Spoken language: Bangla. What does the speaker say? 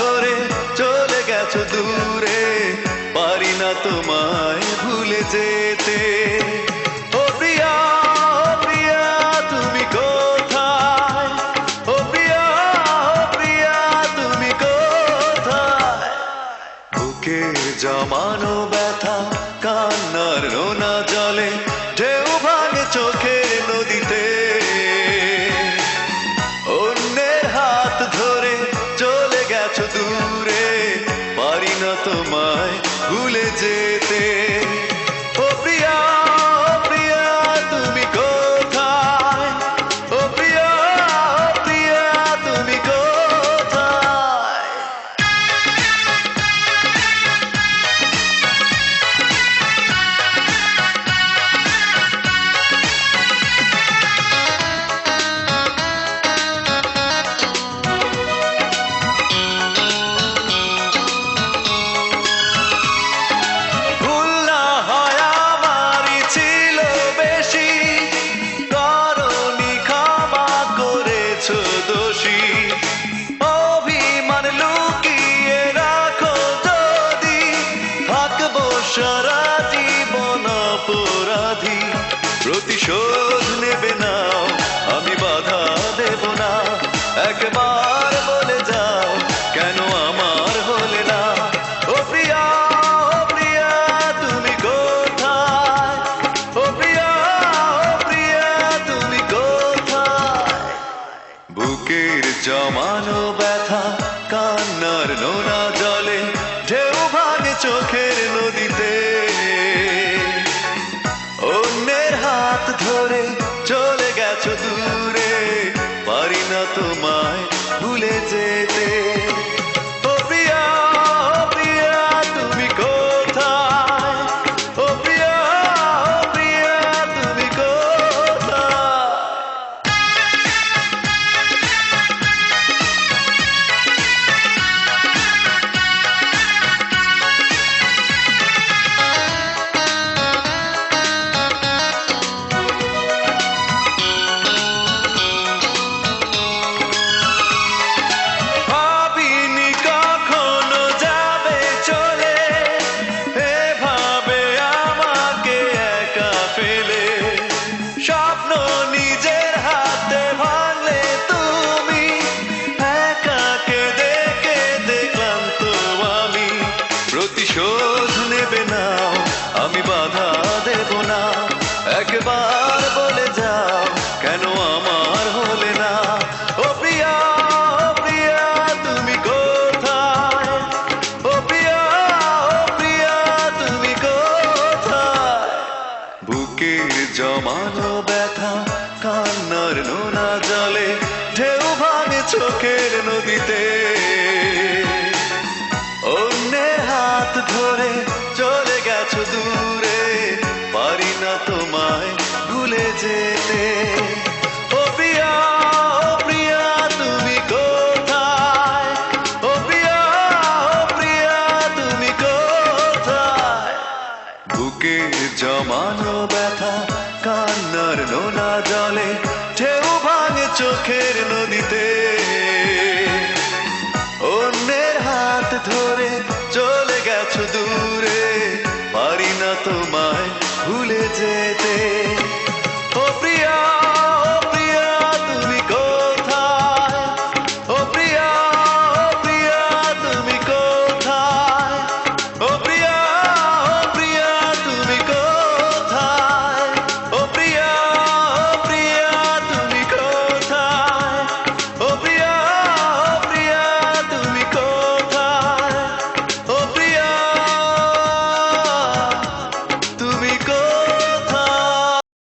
ধরে চলে গেছো দূরে, পারি না তোমায় ভুলে যেতে। ও প্রিয়া, ও প্রিয়া তুমি কোথায়? ও প্রিয়া, ও প্রিয়া তুমি কোথায়? বুকের জমানো ব্যথা কান্নার নোনা জলে, ঢেউ ভাঙে চোখের নদীতে। অন্যের হাত ধরে চলে গেছো দূরে, পারি না তোমায় ভুলে যেতে। ও প্রিয়া, ও প্রিয়া তুমি কোথায়? ও প্রিয়া, ও প্রিয়া তুমি কোথায়? সারা জীবন অপরাধী, প্রতিশোধ নেবে নাও, আমি বাধা দেব না। একবার বলে যাও কেন আমার হলে না? ও প্রিয়া, ও প্রিয়া তুমি কোথায়? ও প্রিয়া, ও প্রিয়া তুমি কোথায়? বুকের জমানো ব্যথা কান্নার নোনা জলে, ঢেউ ভাঙে চোখের নদীতে। অন্যের হাত ধরে চলে গেছো দূরে, পারি না তোমায় ভুলে যেতে। ও প্রিয়া, ও প্রিয়া তুমি কোথায়? ও প্রিয়া, ও প্রিয়া তুমি কোথায়? স্বপ্ন নিজের হাতে ভাঙলে তুমি, একা কেঁদে কেঁদে ক্লান্ত আমি। প্রতিশোধ নেবে নাও, আমি বাধা দেব না। একবার বলে যাও কেন আমার হলে না? ও প্রিয়া, ও প্রিয়া তুমি কোথায়? ও প্রিয়া, ও প্রিয়া তুমি কোথায়? বুকের জমানো ব্যথা কান্নার নোনা জলে, ঢেউ ভাঙে চোখের নদীতে। অন্যের হাত ধরে চলে গেছো দূরে, পারি না তোমায় ভুলে যেতে। ও প্রিয়া, ও প্রিয়া তুমি কোথায়? ও প্রিয়া, ও প্রিয়া তুমি কোথায়? বুকের জমানো ব্যথা কান্নার নোনা জলে, ঢেউ ভাঙে চোখের নদীতে। অন্যের হাত ধরে